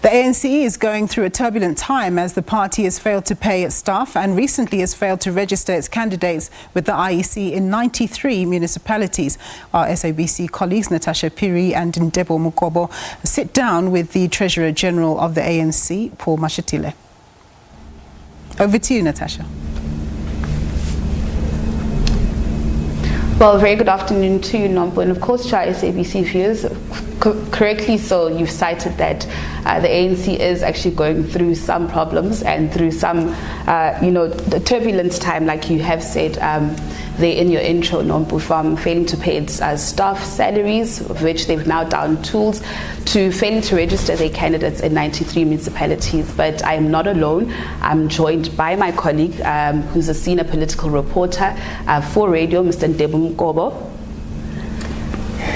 The ANC is going through a turbulent time as the party has failed to pay its staff and recently has failed to register its candidates with the IEC in 93 municipalities. Our SABC colleagues Natasha, Phiri and Ntebo Mokobo sit down with the Treasurer General of the ANC, Paul Mashatile. Over to you, Natasha. Well, very good afternoon to you, Ntebo, and of course to our SABC viewers. Correctly so, you've cited that the ANC is actually going through some problems and through some, the turbulent time, like you have said there in your intro, Ntebo, from failing to pay its staff salaries, of which they've now down tools, to failing to register their candidates in 93 municipalities. But I am not alone. I'm joined by my colleague, who's a senior political reporter for radio, Mr. Ntebo Mokobo.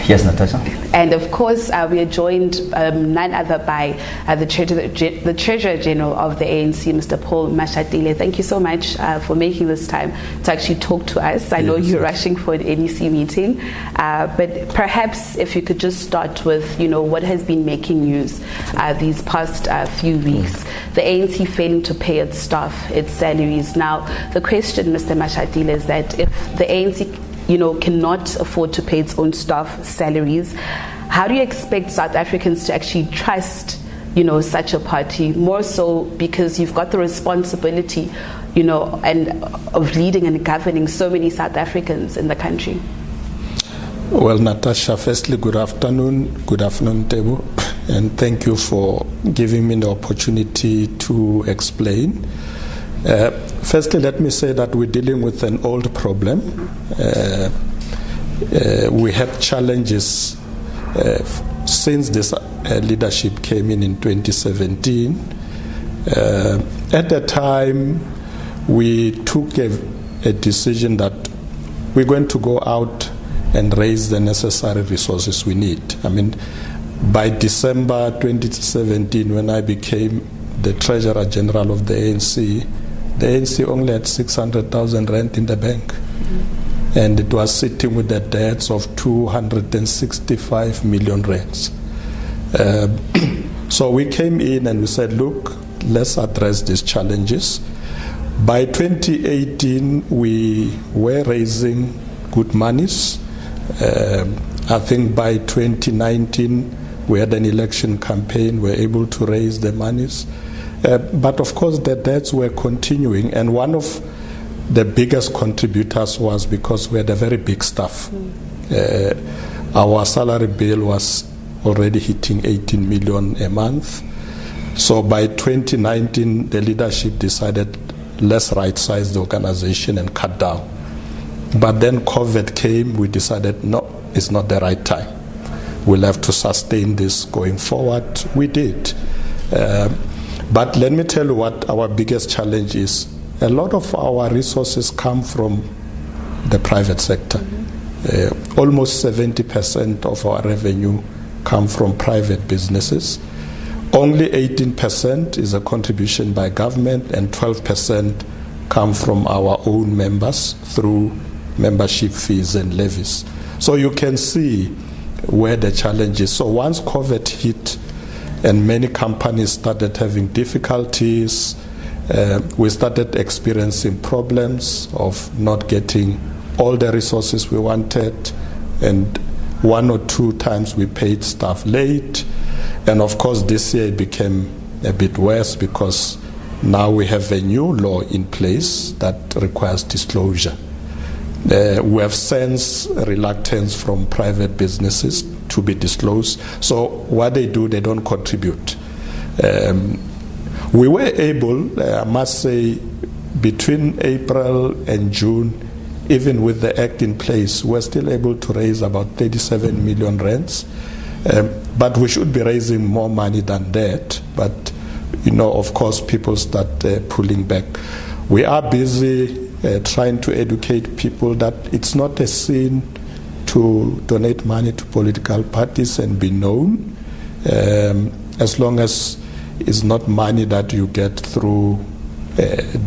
Yes, Natasha. And of course, we are joined none other by the Treasurer General of the ANC, Mr. Paul Mashatile. Thank you so much for making this time to actually talk to us. I know you're rushing for an NEC meeting, but perhaps if you could just start with, what has been making news these past few weeks. The ANC failing to pay its staff its salaries. Now, the question, Mr. Mashatile, is that if the ANC cannot afford to pay its own staff salaries, how do you expect South Africans to actually trust, such a party? More so because you've got the responsibility, and of leading and governing so many South Africans in the country. Well, Natasha, firstly, good afternoon, Ntebo, and thank you for giving me the opportunity to explain. Firstly, let me say that we're dealing with an old problem. We had challenges since this leadership came in 2017. At the time, we took a decision that we're going to go out and raise the necessary resources we need. I mean, by December 2017, when I became the Treasurer General of the ANC only had 600,000 rand in the bank. And it was sitting with the debts of 265 million rands. So we came in and we said, look, let's address these challenges. By 2018, we were raising good monies. I think by 2019, we had an election campaign. We were able to raise the monies. But of course, the debts were continuing, and one of the biggest contributors was because we had a very big staff. Our salary bill was already hitting 18 million a month. So by 2019, the leadership decided, let's right-size the organization and cut down. But then COVID came, we decided, no, it's not the right time. We'll have to sustain this going forward. We did. But let me tell you what our biggest challenge is. A lot of our resources come from the private sector. Almost 70% of our revenue come from private businesses. Only 18% is a contribution by government, and 12% come from our own members through membership fees and levies. So you can see where the challenge is. So once COVID hit, and many companies started having difficulties, we started experiencing problems of not getting all the resources we wanted, and 1 or 2 times we paid staff late. And of course this year it became a bit worse because now we have a new law in place that requires disclosure. We have sensed reluctance from private businesses to be disclosed. So what they do, they don't contribute. We were able, I must say, between April and June, even with the act in place, we're still able to raise about 37 million rands. But we should be raising more money than that. But, of course, people start pulling back. We are busy trying to educate people that it's not a sin to donate money to political parties and be known, as long as it's not money that you get through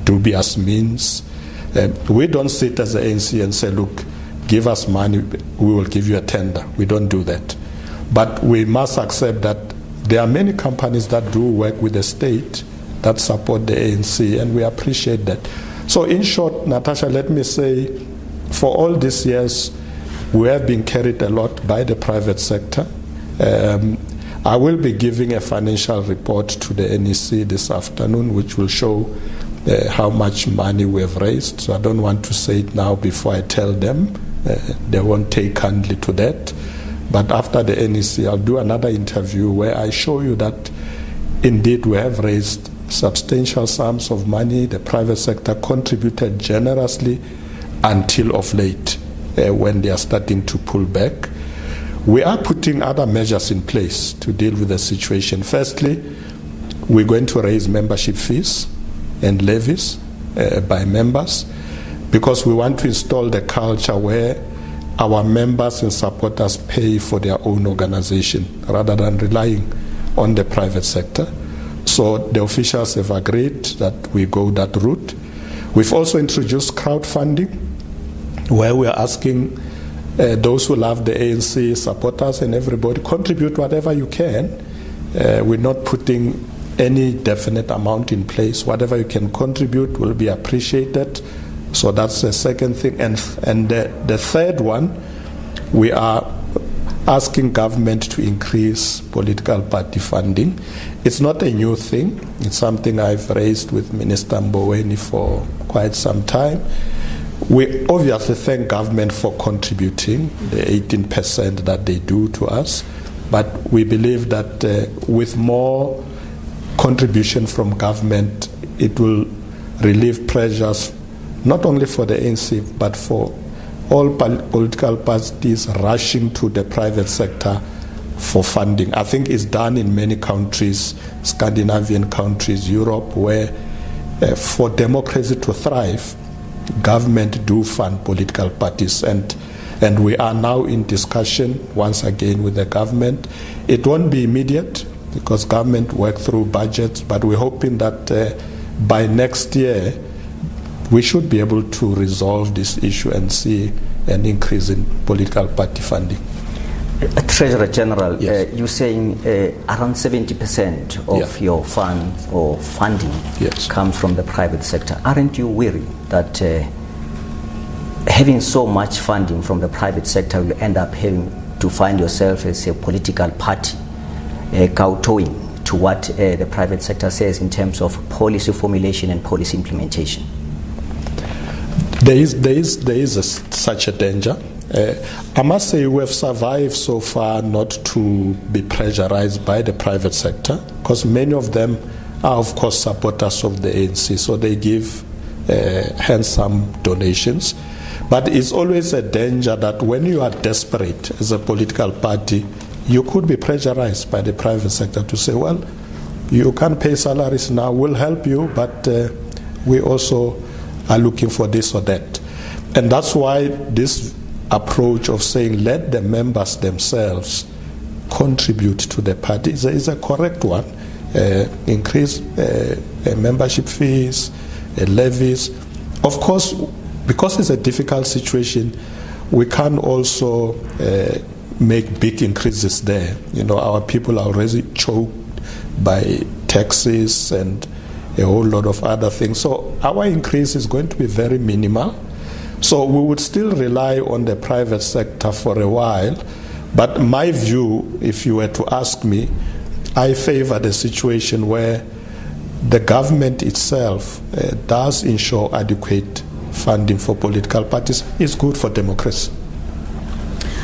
dubious means. We don't sit as the ANC and say, look, give us money, we will give you a tender. We don't do that. But we must accept that there are many companies that do work with the state that support the ANC, and we appreciate that. So in short, Natasha, let me say, for all these years, we have been carried a lot by the private sector. I will be giving a financial report to the NEC this afternoon, which will show how much money we have raised. So I don't want to say it now before I tell them. They won't take kindly to that. But after the NEC, I'll do another interview where I show you that indeed we have raised substantial sums of money. The private sector contributed generously until of late, when they are starting to pull back. We are putting other measures in place to deal with the situation. Firstly, we're going to raise membership fees and levies by members, because we want to install the culture where our members and supporters pay for their own organization rather than relying on the private sector. So the officials have agreed that we go that route. We've also introduced crowdfunding, where we are asking those who love the ANC, supporters and everybody, contribute whatever you can. We're not putting any definite amount in place. Whatever you can contribute will be appreciated. So that's the second thing. And the third one, we are asking government to increase political party funding. It's not a new thing. It's something I've raised with Minister Mboweni for quite some time. We obviously thank government for contributing the 18% that they do to us, but we believe that with more contribution from government, it will relieve pressures not only for the ANC but for all political parties rushing to the private sector for funding. I think it's done in many countries, Scandinavian countries, Europe, where for democracy to thrive, government do fund political parties, and we are now in discussion once again with the government. It won't be immediate because government work through budgets, but we're hoping that by next year we should be able to resolve this issue and see an increase in political party funding. Treasurer General, yes. You're saying around 70% of your funds or funding comes from the private sector. Aren't you worried that having so much funding from the private sector will end up having to find yourself as a political party kowtowing to what the private sector says in terms of policy formulation and policy implementation? There is such a danger. I must say we have survived so far not to be pressurized by the private sector, because many of them are of course supporters of the ANC, so they give handsome donations. But it's always a danger that when you are desperate as a political party, you could be pressurized by the private sector to say, well, you can't pay salaries now, we'll help you, but we also are looking for this or that. And that's why this approach of saying let the members themselves contribute to the party is a correct one. Increase membership fees, levies. Of course, because it's a difficult situation, we can also make big increases there. You know, our people are already choked by taxes and a whole lot of other things. So our increase is going to be very minimal. So we would still rely on the private sector for a while. But my view, if you were to ask me, I favor the situation where the government itself does ensure adequate funding for political parties. It's good for democracy.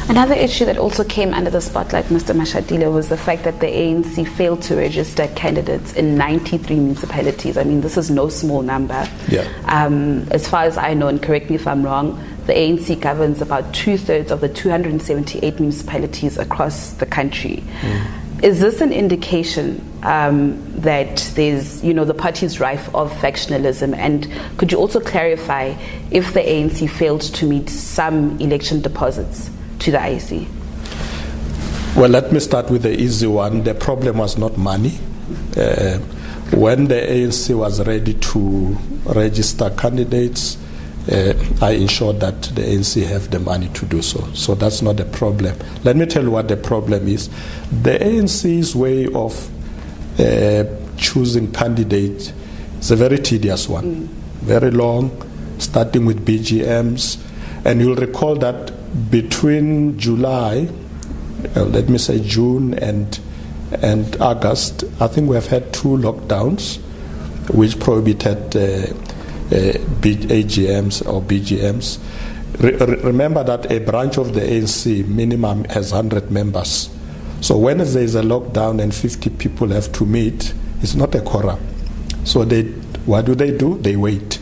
Another issue that also came under the spotlight, Mr. Mashatile, was the fact that the ANC failed to register candidates in 93 municipalities. I mean, this is no small number. Yeah. As far as I know, and correct me if I'm wrong, the ANC governs about 2/3 of the 278 municipalities across the country. Is this an indication that there's, the party is rife of factionalism? And could you also clarify if the ANC failed to meet some election deposits to the IEC? Well, let me start with the easy one. The problem was not money. When the ANC was ready to register candidates, I ensure that the ANC have the money to do so. So that's not a problem. Let me tell you what the problem is. The ANC's way of choosing candidates is a very tedious one, very long, starting with BGMs. And you'll recall that between July, let me say June and August, I think we have had 2 lockdowns which prohibited AGMs or BGMs. Remember that a branch of the ANC minimum has 100 members. So when there is a lockdown and 50 people have to meet, it's not a quorum. So what do? They wait.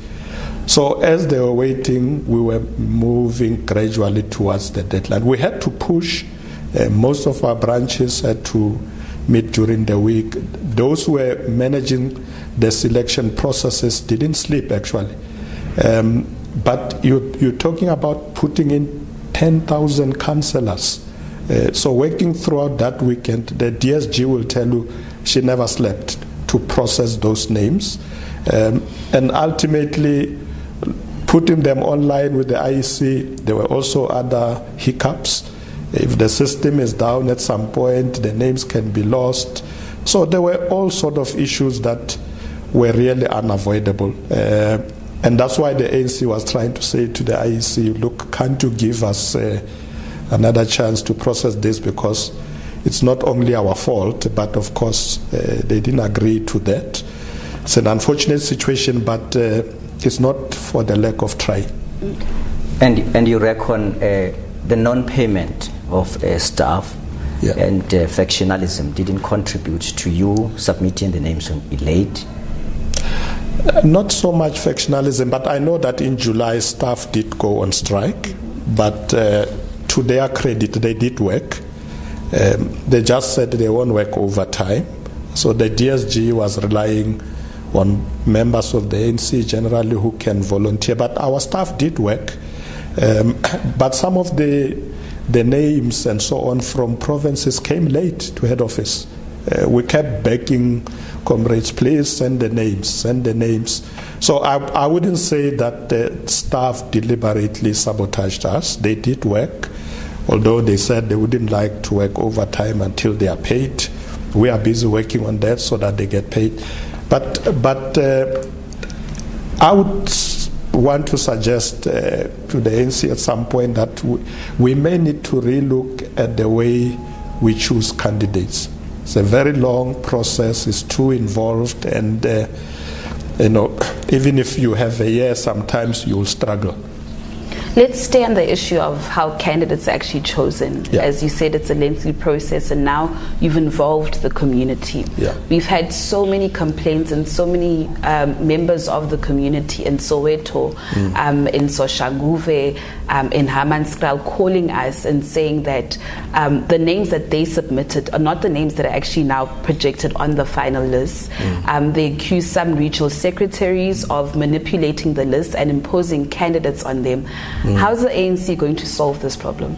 So as they were waiting, we were moving gradually towards the deadline. We had to push. Most of our branches had to meet during the week. Those who were managing the selection processes didn't sleep, actually. But you're talking about putting in 10,000 councillors. So working throughout that weekend, the DSG will tell you she never slept to process those names. And ultimately, putting them online with the IEC, there were also other hiccups. If the system is down at some point, the names can be lost. So there were all sort of issues that were really unavoidable. And that's why the ANC was trying to say to the IEC, look, can't you give us another chance to process this, because it's not only our fault, but of course they didn't agree to that. It's an unfortunate situation, but it's not for the lack of trying. And you reckon the non-payment of staff and factionalism didn't contribute to you submitting the names late? Not so much factionalism, but I know that in July staff did go on strike, but to their credit, they did work. They just said they won't work overtime. So the DSG was relying on members of the ANC generally who can volunteer, but our staff did work. But some of the names and so on from provinces came late to head office. We kept begging comrades, please send the names. So I wouldn't say that the staff deliberately sabotaged us. They did work, although they said they wouldn't like to work overtime until they are paid. We are busy working on that so that they get paid. But I would want to suggest to the ANC at some point that we may need to relook at the way we choose candidates. It's a very long process, it's too involved, and even if you have a year, sometimes you'll struggle. Let's stay on the issue of how candidates are actually chosen. Yeah. As you said, it's a lengthy process, and now you've involved the community. Yeah. We've had so many complaints and so many members of the community in Soweto, in Soshanguve, in Hammanskraal calling us and saying that the names that they submitted are not the names that are actually now projected on the final list. They accuse some regional secretaries of manipulating the list and imposing candidates on them. How's the ANC going to solve this problem?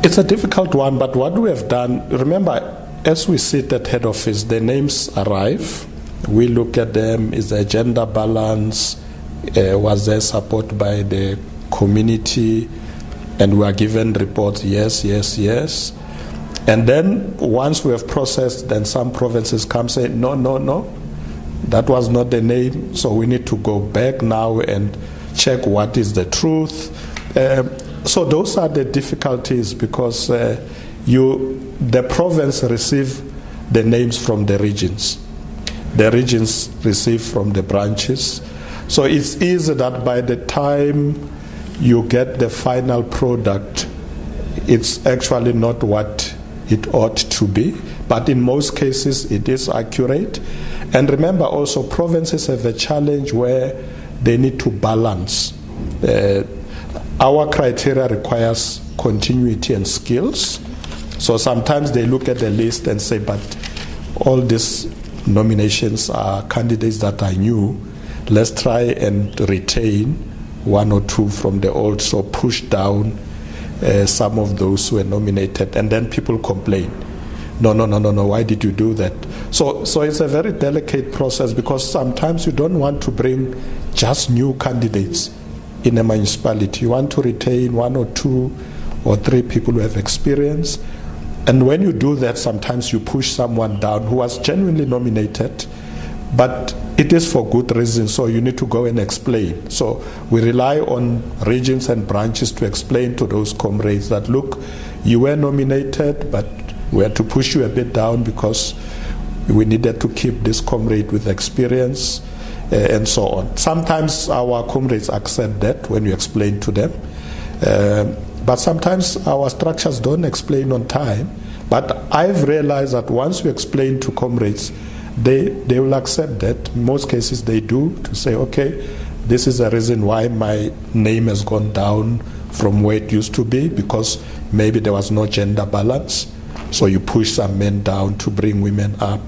It's a difficult one, but what we have done, remember, as we sit at head office, the names arrive. We look at them, is there gender balance, was there support by the community, and we are given reports, yes. And then once we have processed, then some provinces come say, no, that was not the name, so we need to go back now and check what is the truth. So those are the difficulties, because the province receive the names from the regions. The regions receive from the branches. So it's easy that by the time you get the final product, it's actually not what it ought to be. But in most cases, it is accurate. And remember also, provinces have a challenge where they need to balance. Our criteria requires continuity and skills. So sometimes they look at the list and say, but all these nominations are candidates that are new. Let's try and retain one or two from the old, so push down some of those who were nominated. And then people complain. No, why did you do that? So it's a very delicate process, because sometimes you don't want to bring just new candidates. in a municipality. You want to retain 1 or 2 or 3 people who have experience. And when you do that, sometimes you push someone down who was genuinely nominated, but it is for good reason, so you need to go and explain. So we rely on regions and branches to explain to those comrades that, look, you were nominated, but we had to push you a bit down because we needed to keep this comrade with experience, and so on. Sometimes our comrades accept that when you explain to them, but sometimes our structures don't explain on time. But I've realized that once you explain to comrades, they will accept that. In most cases they do, to say, okay, this is the reason why my name has gone down from where it used to be, because maybe there was no gender balance. So you push some men down to bring women up.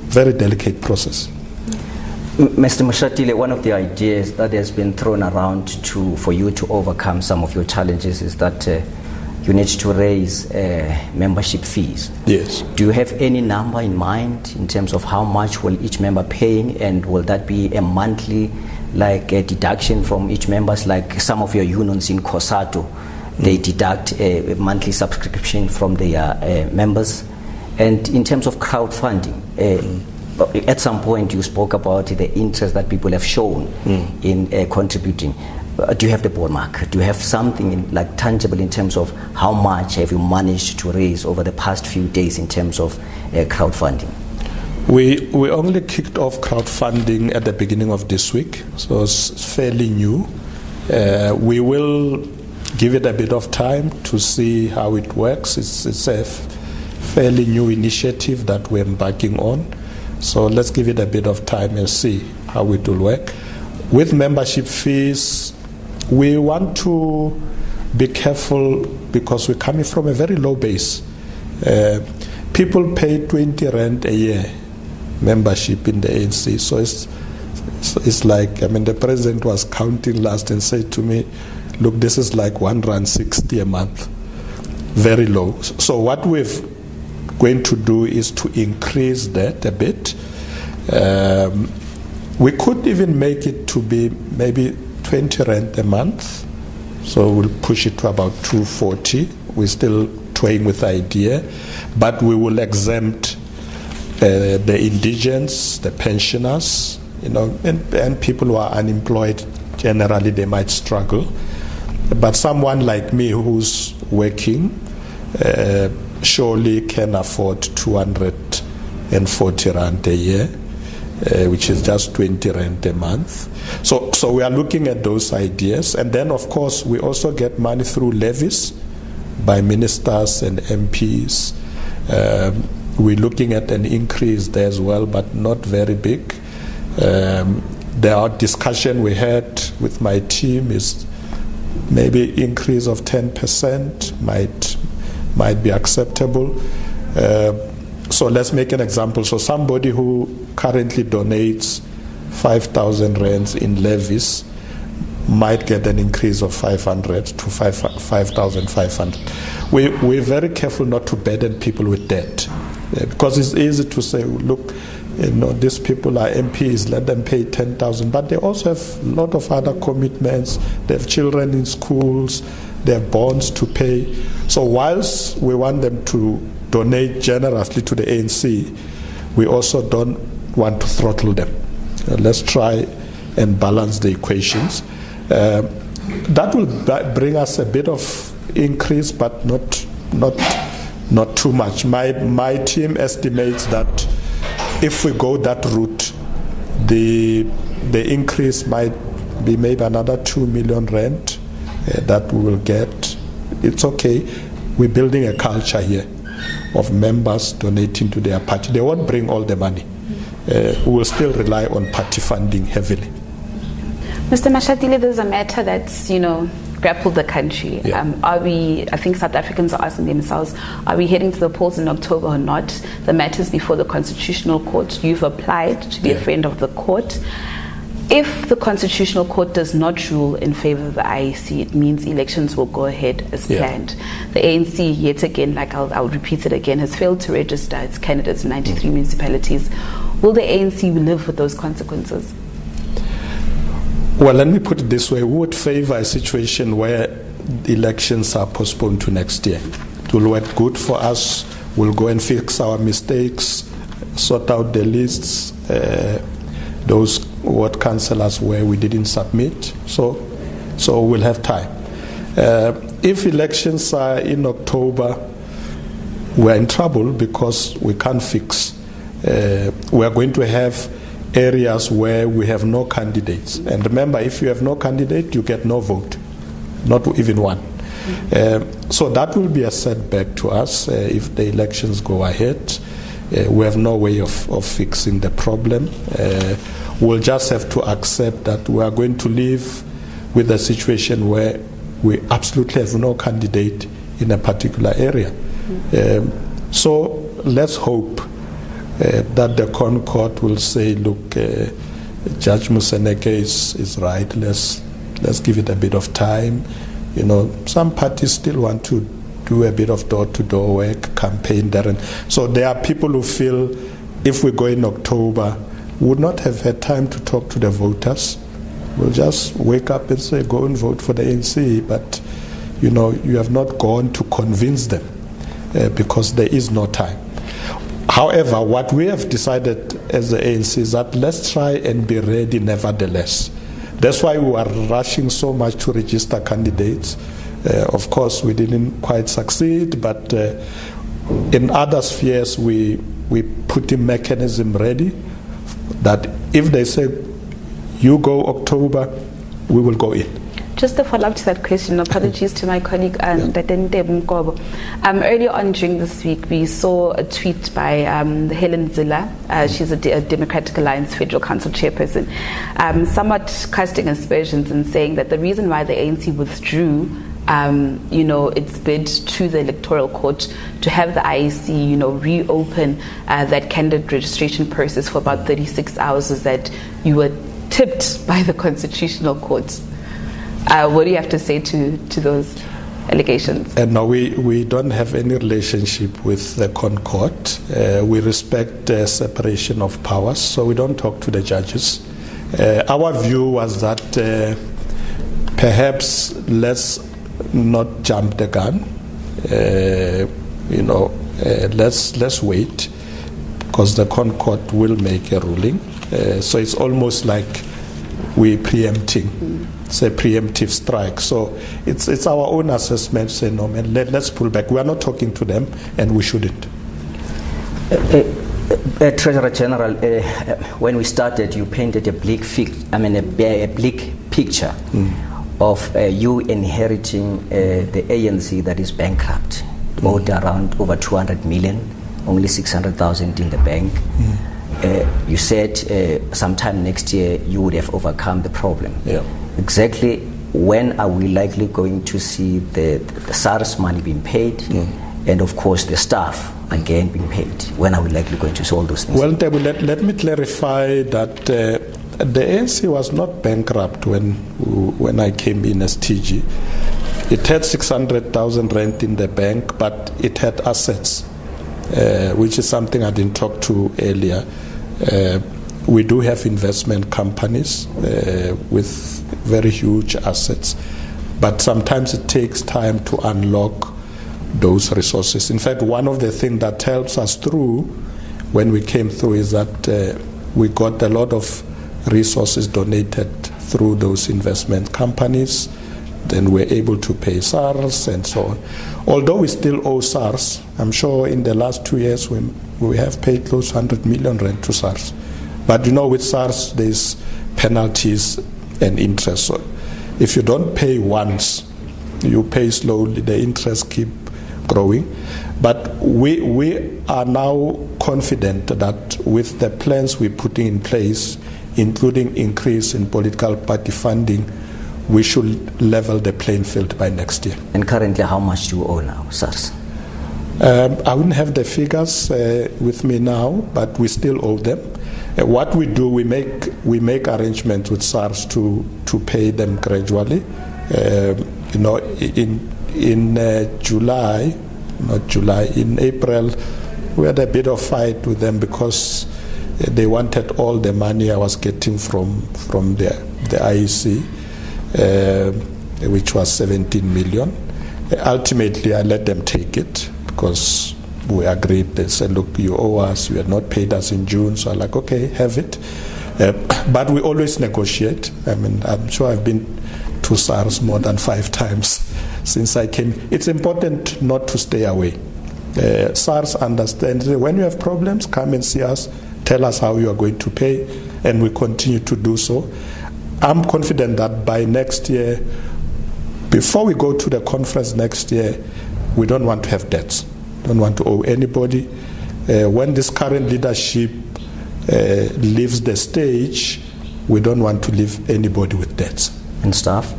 Very delicate process. Mr. Mashatile, one of the ideas that has been thrown around for you to overcome some of your challenges is that you need to raise membership fees. Yes. Do you have any number in mind in terms of how much will each member paying, and will that be a monthly, like a deduction from each members, like some of your unions in COSATU, they deduct a monthly subscription from their members? And in terms of crowdfunding, at some point you spoke about the interest that people have shown in contributing. Do you have the ballpark? Do you have something like tangible in terms of how much have you managed to raise over the past few days in terms of crowdfunding? We only kicked off crowdfunding at the beginning of this week, so it's fairly new. We will give it a bit of time to see how it works. It's a fairly new initiative that we're embarking on. So let's give it a bit of time and see how it will work. With membership fees, we want to be careful because we're coming from a very low base. People pay 20 rand a year membership in the ANC. So it's like, I mean, the president was counting last and said to me, look, this is like 1.60 rand a month. Very low. So what we've going to do is to increase that a bit. We could even make it to be maybe 20 rand a month, so we'll push it to about 240. We're still toying with the idea, but we will exempt the indigents, the pensioners, and people who are unemployed. Generally, they might struggle, but someone like me who's working surely can afford 240 rand a year, which is just 20 rand a month. So we are looking at those ideas. And then, of course, we also get money through levies by ministers and MPs. We're looking at an increase there as well, but not very big. The discussion we had with my team is maybe increase of 10% might be acceptable. So let's make an example. So somebody who currently donates 5,000 rands in levies might get an increase of 500 to 5,500. We're very careful not to burden people with debt, because it's easy to say, look, these people are MPs, let them pay 10,000, but they also have a lot of other commitments. They have children in schools, they have bonds to pay. So whilst we want them to donate generously to the ANC, we also don't want to throttle them. Let's try and balance the equations. That will bring us a bit of increase, but not too much. My team estimates that if we go that route, the increase might be maybe another 2 million rand that we will get. It's okay. We're building a culture here of members donating to their party. They won't bring all the money. We will still rely on party funding heavily. Mr. Mashatile, there's a matter that's, grappled the country. Yeah. I think South Africans are asking themselves, are we heading to the polls in October or not? The matter's before the Constitutional Court. You've applied to be a friend of the court. If the Constitutional Court does not rule in favor of the IEC, it means elections will go ahead as planned. The ANC, yet again, I'll repeat it again, has failed to register its candidates in 93 municipalities. Will the ANC live with those consequences? Well, let me put it this way. We would favor a situation where the elections are postponed to next year. It will work good for us. We'll go and fix our mistakes, sort out the lists, those ward councillors where we didn't submit. So we'll have time. If elections are in October, we're in trouble because we can't fix. We're going to have areas where we have no candidates. And remember, if you have no candidate, you get no vote, not even one. So that will be a setback to us if the elections go ahead. We have no way of fixing the problem. We'll just have to accept that we are going to live with a situation where we absolutely have no candidate in a particular area. So let's hope that the Concord will say, look, Judge Museneke is right, let's give it a bit of time. You know, some parties still want to do a bit of door-to-door work, campaign there. So there are people who feel if we go in October, we would not have had time to talk to the voters. We'll just wake up and say, go and vote for the ANC, but you know, you have not gone to convince them because there is no time. However, what we have decided as the ANC is that let's try and be ready nevertheless. That's why we are rushing so much to register candidates. Of course, we didn't quite succeed, but in other spheres, we put a mechanism ready that if they say, you go October, we will go in. Just to follow up to that question, apologies to my colleague Ntebo Mokobo. Earlier on during this week, we saw a tweet by Helen Zilla. She's a Democratic Alliance Federal Council chairperson, somewhat casting aspersions and saying that the reason why the ANC withdrew its bid to the Electoral Court to have the IEC, reopen that candidate registration process for about 36 hours is that you were tipped by the Constitutional Court. What do you have to say to those allegations? No, we don't have any relationship with the Concord. We respect the separation of powers, so we don't talk to the judges. Our view was that perhaps let's not jump the gun. Let's wait, because the Concord will make a ruling. So it's almost like we're preempting. It's a preemptive strike. So it's our own assessment. Say no, man, let's pull back. We are not talking to them, and we shouldn't. Treasurer General, when we started, you painted a bleak picture of you inheriting the ANC that is bankrupt, owed around over 200 million, only 600,000 in the bank. You said sometime next year you would have overcome the problem. Yeah. Exactly when are we likely going to see the SARS money being paid, and of course the staff again being paid? When are we likely going to see all those things? Well, Ntebo, let me clarify that the ANC was not bankrupt when I came in as TG. It had 600,000 rand in the bank, but it had assets, which is something I didn't talk to earlier. We do have investment companies with very huge assets, but sometimes it takes time to unlock those resources. In fact, one of the things that helps us through when we came through is that we got a lot of resources donated through those investment companies. Then we're able to pay SARS and so on. Although we still owe SARS, I'm sure in the last 2 years we have paid close to 100 million rand to SARS. But with SARS there's penalties and interest. So if you don't pay once, you pay slowly, the interest keep growing. But we are now confident that with the plans we're putting in place, including increase in political party funding, we should level the playing field by next year. And currently, how much do you owe now, SARS? I wouldn't have the figures with me now, but we still owe them. What we do, we make arrangements with SARS to pay them gradually. In April, we had a bit of fight with them because they wanted all the money I was getting from the IEC, which was 17 million. Ultimately, I let them take it because we agreed. They said, look, you owe us, you had not paid us in June. So I'm like, okay, have it. But we always negotiate. I mean, I'm sure I've been to SARS more than 5 times since I came. It's important not to stay away. SARS understands when you have problems, come and see us, tell us how you are going to pay, and we continue to do so. I'm confident that by next year, before we go to the conference next year, we don't want to have debts, don't want to owe anybody. When this current leadership leaves the stage, we don't want to leave anybody with debts. And staff?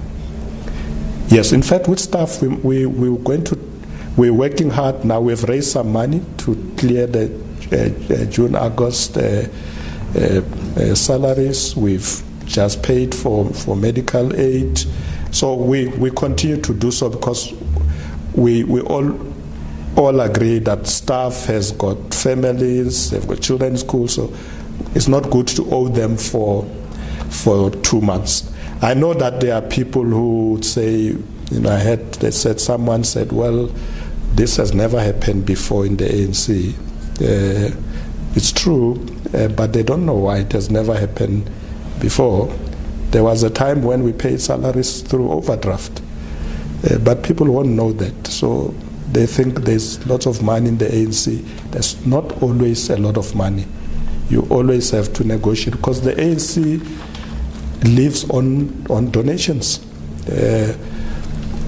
Yes, in fact, with staff, we're working hard now. We've raised some money to clear the June, August salaries. We've just paid for medical aid. So we continue to do so because we all agree that staff has got families, they've got children in school, so it's not good to owe them for 2 months. I know that there are people who would say, someone said, well, this has never happened before in the ANC. It's true, but they don't know why it has never happened before. There was a time when we paid salaries through overdraft, but people won't know that. So they think there's lots of money in the ANC. There's not always a lot of money. You always have to negotiate because the ANC lives on donations.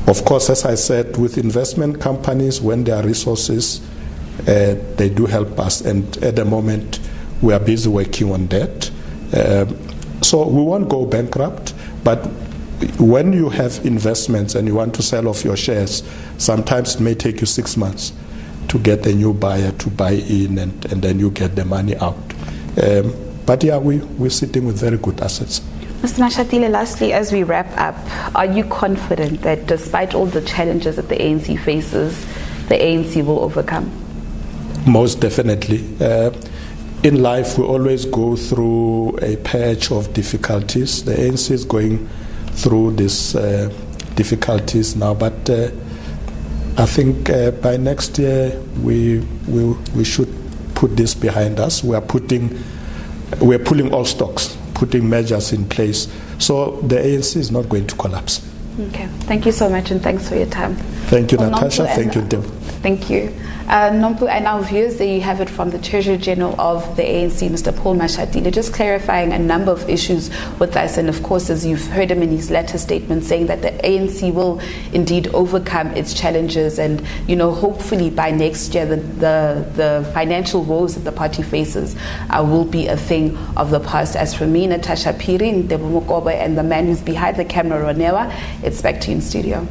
Of course, as I said, with investment companies, when there are resources, they do help us. And at the moment, we are busy working on that. So we won't go bankrupt, but when you have investments and you want to sell off your shares, sometimes it may take you 6 months to get a new buyer to buy in, and then you get the money out. But yeah, we're sitting with very good assets. Mr. Mashatile, lastly, as we wrap up, are you confident that despite all the challenges that the ANC faces, the ANC will overcome? Most definitely. In life, we always go through a patch of difficulties. The ANC is going through these difficulties now, but I think by next year we should put this behind us. We're pulling all stocks, putting measures in place, so the ANC is not going to collapse. Okay, thank you so much, and thanks for your time. Thank you, Natasha. Thank you, Ntebo. Thank you. Nompu and our viewers, there you have it from the Treasurer General of the ANC, Mr. Paul Mashatile, just clarifying a number of issues with us. And of course, as you've heard him in his letter statement, saying that the ANC will indeed overcome its challenges, and hopefully by next year the financial woes that the party faces will be a thing of the past. As for me, Natasha, Phiri, Ntebo, Mokobo, and the man who's behind the camera, Ronewa, it's back to you in studio.